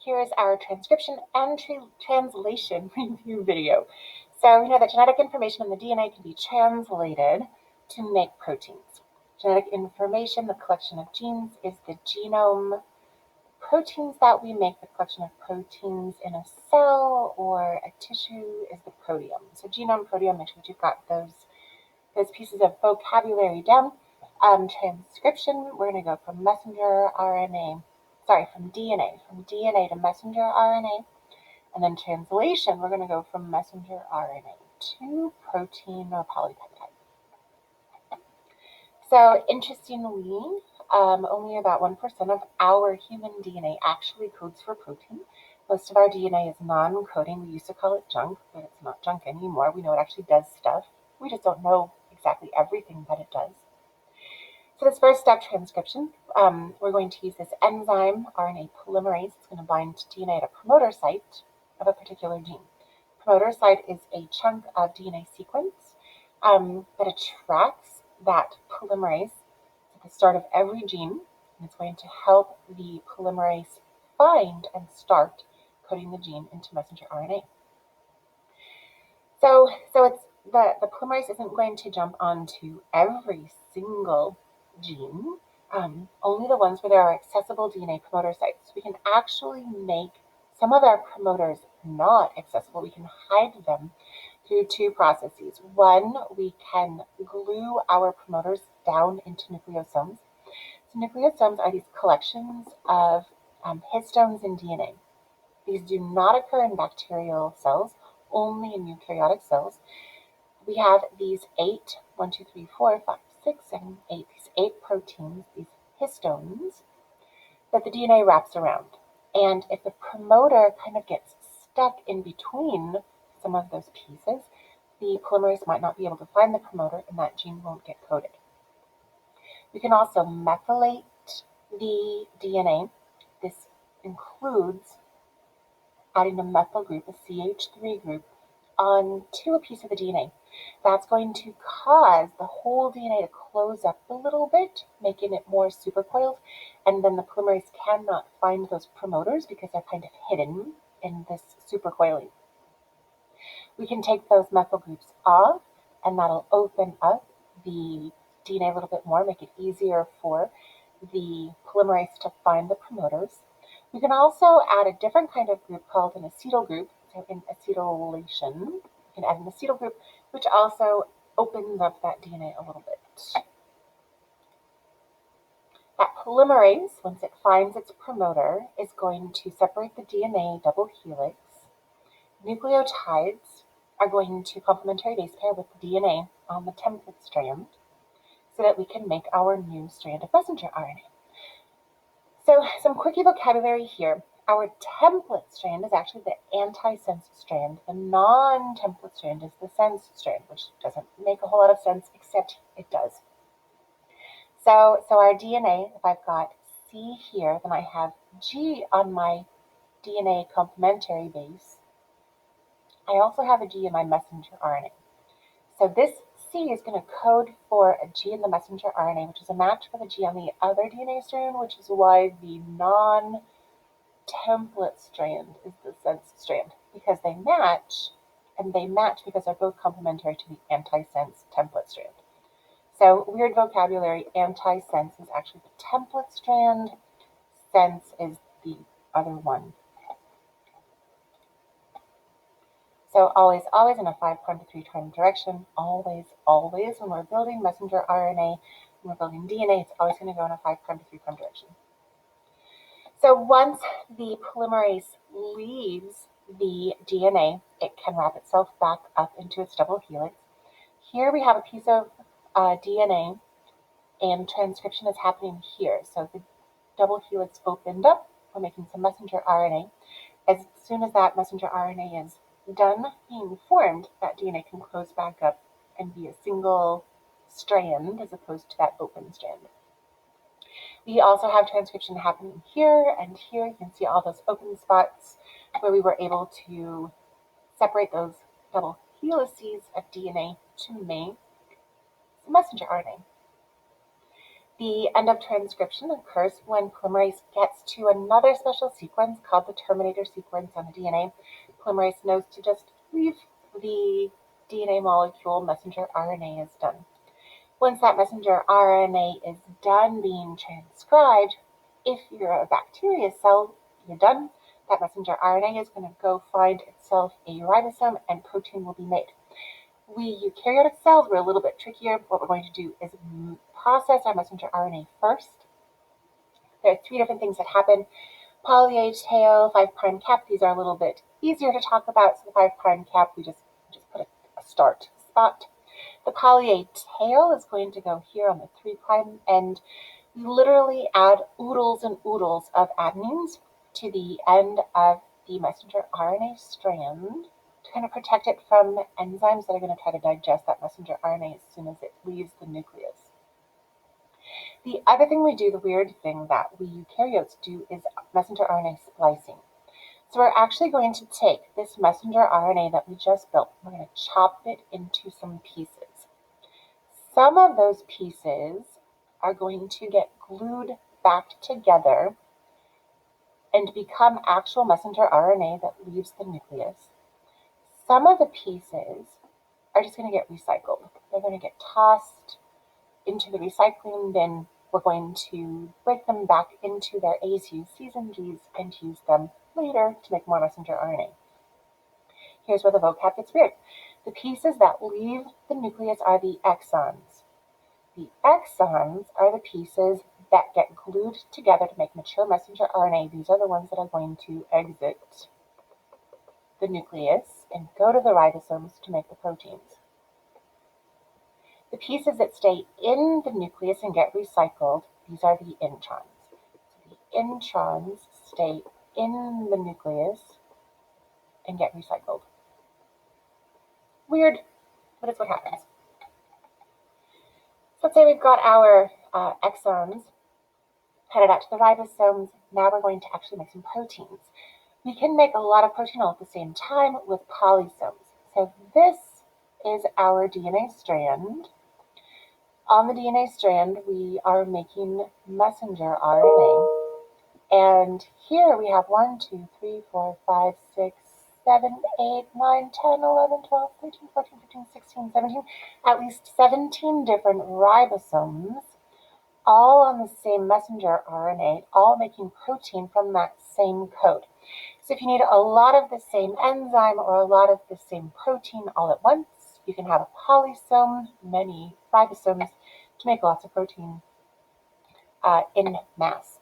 here's our transcription and translation review video. So we know that genetic information in the DNA can be translated to make proteins. Genetic information, the collection of genes, is the genome. Proteins that we make, the collection of proteins in a cell or a tissue, is the proteome. So genome, proteome, make sure that you've got those pieces of vocabulary down. Transcription, we're going to go from DNA to messenger RNA. And then translation, we're going to go from messenger RNA to protein or polypeptide. So interestingly, only about 1% of our human DNA actually codes for protein. Most of our DNA is non-coding. We used to call it junk, but it's not junk anymore. We know it actually does stuff. We just don't know exactly everything that it does. So this first step, transcription, we're going to use this enzyme, RNA polymerase. It's going to bind to DNA at a promoter site of a particular gene. Promoter site is a chunk of DNA sequence that attracts that polymerase at the start of every gene, and it's going to help the polymerase find and start coding the gene into messenger RNA. So it's the polymerase isn't going to jump onto every single gene, only the ones where there are accessible DNA promoter sites. We can actually make some of our promoters not accessible. We can hide them through two processes. One, we can glue our promoters down into nucleosomes. So nucleosomes are these collections of histones in DNA. These do not occur in bacterial cells, only in eukaryotic cells. We have these 8 proteins, these histones, that the DNA wraps around. And if the promoter kind of gets stuck in between some of those pieces, the polymerase might not be able to find the promoter and that gene won't get coded. We can also methylate the DNA. This includes adding a methyl group, a CH3 group, onto a piece of the DNA. That's going to cause the whole DNA to close up a little bit, making it more supercoiled, and then the polymerase cannot find those promoters because they're kind of hidden in this supercoiling. We can take those methyl groups off, and that'll open up the DNA a little bit more, make it easier for the polymerase to find the promoters. We can also add a different kind of group called an acetyl group. So in acetylation, we can add an acetyl group, which also opens up that DNA a little bit. That polymerase, once it finds its promoter, is going to separate the DNA double helix. Nucleotides are going to complementary base pair with the DNA on the template strand so that we can make our new strand of messenger RNA. So some quickie vocabulary here. Our template strand is actually the antisense strand. The non-template strand is the sense strand, which doesn't make a whole lot of sense, except it does. So our DNA, if I've got C here, then I have G on my DNA complementary base. I also have a G in my messenger RNA. So this C is going to code for a G in the messenger RNA, which is a match for the G on the other DNA strand, which is why the non-template strand is the sense strand, because they match, and they match because they're both complementary to the antisense template strand. So weird vocabulary, antisense is actually the template strand, sense is the other one. So always in a 5' to 3' direction, always, when we're building messenger RNA, when we're building DNA, it's always going to go in a 5' to 3' direction. So once the polymerase leaves the DNA, it can wrap itself back up into its double helix. Here we have a piece of DNA, and transcription is happening here. So the double helix opened up, we're making some messenger RNA. As soon as that messenger RNA is done being formed, that DNA can close back up and be a single strand as opposed to that open strand. We also have transcription happening here and here. You can see all those open spots where we were able to separate those double helices of DNA to make some messenger RNA. The end of transcription occurs when polymerase gets to another special sequence called the terminator sequence on the DNA. Polymerase knows to just leave the DNA molecule. Messenger RNA is done. Once that messenger RNA is done being transcribed, if you're a bacteria cell, you're done. That messenger RNA is going to go find itself a ribosome and protein will be made. We eukaryotic cells, we're a little bit trickier. What we're going to do is process our messenger RNA first. There are 3 different things that happen. Poly A tail, 5' cap, these are a little bit easier to talk about. So the 5' cap, we just put a start spot. The poly A tail is going to go here on the 3' end. We literally add oodles and oodles of adenines to the end of the messenger RNA strand to kind of protect it from enzymes that are going to try to digest that messenger RNA as soon as it leaves the nucleus. The other thing we do, the weird thing that we eukaryotes do, is messenger RNA splicing. So we're actually going to take this messenger RNA that we just built, we're going to chop it into some pieces. Some of those pieces are going to get glued back together and become actual messenger RNA that leaves the nucleus. Some of the pieces are just going to get recycled. They're going to get tossed into the recycling bin. We're going to break them back into their A's, U's, C's, and G's and use them later to make more messenger RNA. Here's where the vocab gets weird. The pieces that leave the nucleus are the exons. The exons are the pieces that get glued together to make mature messenger RNA. These are the ones that are going to exit the nucleus and go to the ribosomes to make the proteins. The pieces that stay in the nucleus and get recycled, these are the introns. So the introns stay in the nucleus and get recycled. Weird, but it's what happens. So let's say we've got our exons headed out to the ribosomes. Now we're going to actually make some proteins. We can make a lot of protein all at the same time with polysomes. So this is our DNA strand. On the DNA strand, we are making messenger RNA. And here we have 1, 2, 3, 4, 5, 6, 7, 8, 9, 10, 11, 12, 13, 14, 15, 16, 17, at least 17 different ribosomes, all on the same messenger RNA, all making protein from that same code. So if you need a lot of the same enzyme or a lot of the same protein all at once, you can have a polysome, many ribosomes, to make lots of protein in mass.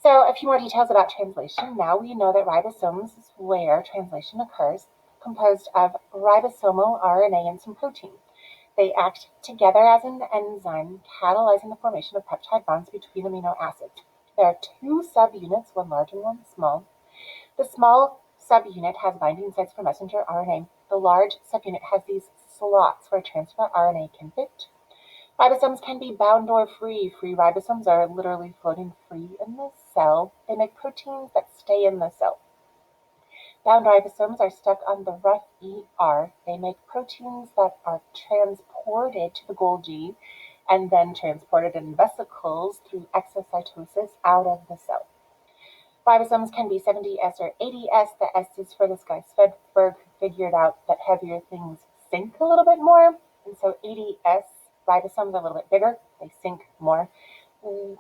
So a few more details about translation. Now we know that ribosomes is where translation occurs, composed of ribosomal RNA and some protein. They act together as an enzyme, catalyzing the formation of peptide bonds between amino acids. There are 2 subunits, one large and one small. The small subunit has binding sites for messenger RNA. The large subunit has these slots where transfer RNA can fit. Ribosomes can be bound or free. Free ribosomes are literally floating free in the cell. They make proteins that stay in the cell. Bound ribosomes are stuck on the rough ER. They make proteins that are transported to the Golgi and then transported in vesicles through exocytosis out of the cell. Ribosomes can be 70S or 80S. The S is for this guy Svedberg, who figured out that heavier things sink a little bit more. And so 80S ribosomes are a little bit bigger. They sink more.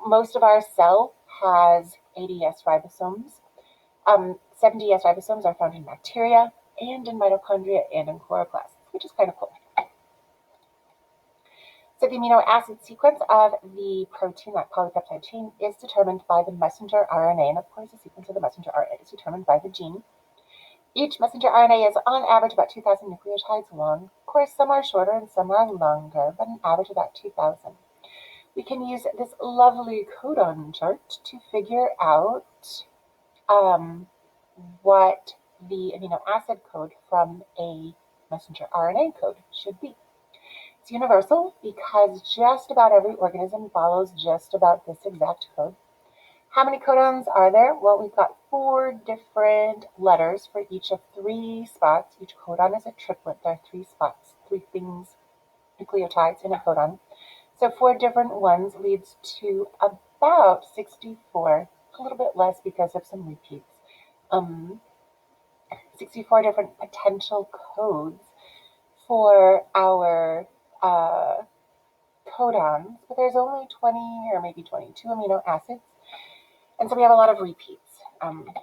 Most of our cell has 80S ribosomes. 70S ribosomes are found in bacteria and in mitochondria and in chloroplasts, which is kind of cool. So the amino acid sequence of the protein, that polypeptide chain, is determined by the messenger RNA, and of course the sequence of the messenger RNA is determined by the gene. Each messenger RNA is on average about 2,000 nucleotides long. Of course, some are shorter and some are longer, but an average about 2,000. We can use this lovely codon chart to figure out what the amino acid code from a messenger RNA code should be. It's universal because just about every organism follows just about this exact code. How many codons are there? Well, we've got 4 different letters for each of 3 spots. Each codon is a triplet. There are 3 spots, 3 things, nucleotides in a codon. So 4 different ones leads to about 64, a little bit less because of some repeats. 64 different potential codes for our codons, but there's only 20 or maybe 22 amino acids. And so we have a lot of repeats.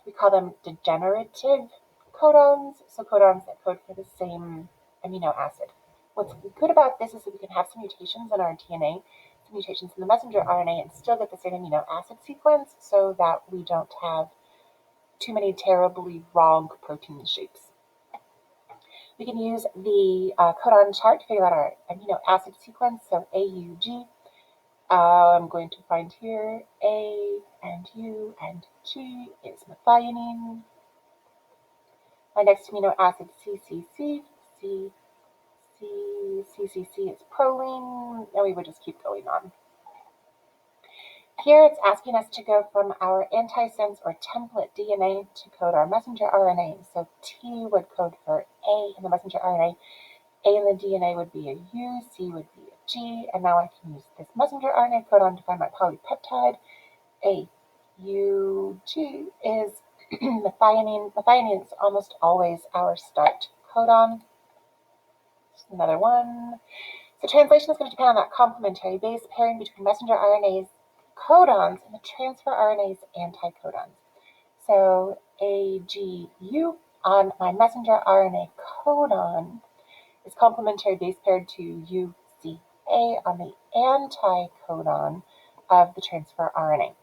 We call them degenerative codons, so codons that code for the same amino acid. What's good about this is that we can have some mutations in our DNA, some mutations in the messenger RNA, and still get the same amino acid sequence so that we don't have too many terribly wrong protein shapes. We can use the codon chart to figure out our amino acid sequence, so AUG. I'm going to find here A and U and G is methionine. My next amino acid CCC, CCC is proline, and we would just keep going on. Here it's asking us to go from our antisense or template DNA to code our messenger RNA. So T would code for A in the messenger RNA, A in the DNA would be a U, C would be a G, and now I can use this messenger RNA codon to find my polypeptide. A, U, G is methionine. Methionine is almost always our start codon. Just another one. So translation is going to depend on that complementary base pairing between messenger RNA's codons and the transfer RNA's anticodons. So AGU on my messenger RNA codon is complementary base paired to UCA on the anticodon of the transfer RNA.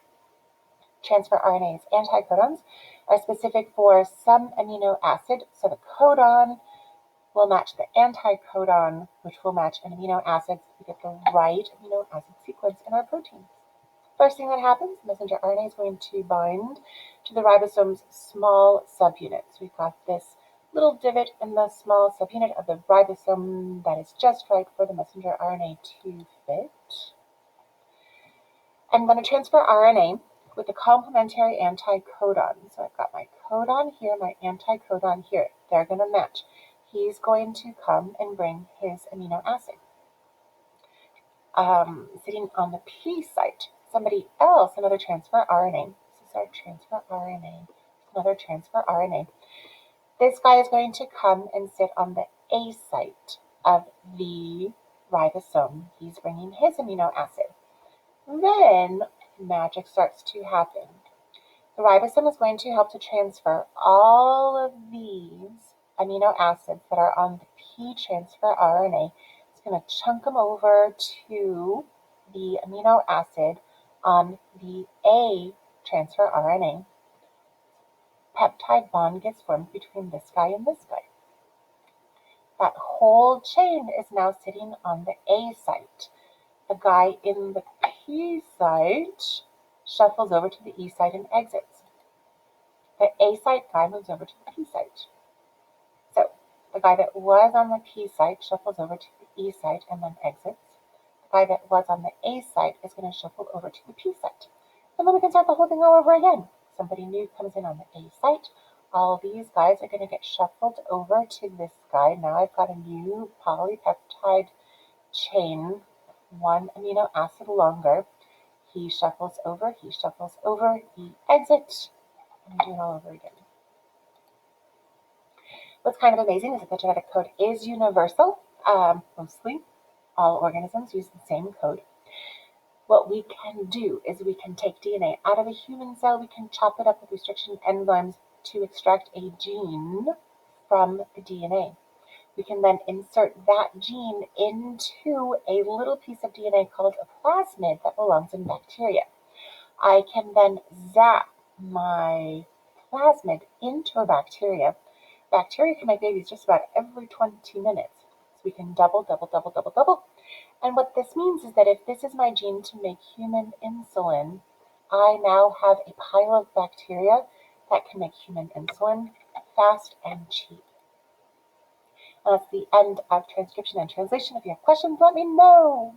Transfer RNA's anticodons are specific for some amino acid, so the codon will match the anticodon, which will match an amino acid so we get the right amino acid sequence in our proteins. First thing that happens, messenger RNA is going to bind to the ribosome's small subunit. So we've got this little divot in the small subunit of the ribosome that is just right for the messenger RNA to fit. I'm going to transfer RNA with the complementary anticodon. So I've got my codon here, my anticodon here. They're going to match. He's going to come and bring his amino acid. Sitting on the P site, somebody else, another transfer RNA. This is our transfer RNA, another transfer RNA. This guy is going to come and sit on the A site of the ribosome. He's bringing his amino acid. Then magic starts to happen. The ribosome is going to help to transfer all of these amino acids that are on the P transfer RNA. It's going to chunk them over to the amino acid on the A transfer RNA. Peptide bond gets formed between this guy and this guy. That whole chain is now sitting on the A site. The guy in the P site shuffles over to the E site and exits. The A site guy moves over to the P site. So the guy that was on the P site shuffles over to the E site and then exits. The guy that was on the A site is going to shuffle over to the P site. And then we can start the whole thing all over again. Somebody new comes in on the A site. All these guys are going to get shuffled over to this guy. Now I've got a new polypeptide chain, one amino acid longer. He shuffles over, he exits, and we do it all over again. What's kind of amazing is that the genetic code is universal. Mostly all organisms use the same code. What we can do is we can take DNA out of a human cell, we can chop it up with restriction enzymes to extract a gene from the DNA. We can then insert that gene into a little piece of DNA called a plasmid that belongs in bacteria. I can then zap my plasmid into a bacteria. Bacteria can make babies just about every 20 minutes. So we can double. And what this means is that if this is my gene to make human insulin, I now have a pile of bacteria that can make human insulin fast and cheap. That's the end of transcription and translation. If you have questions, let me know.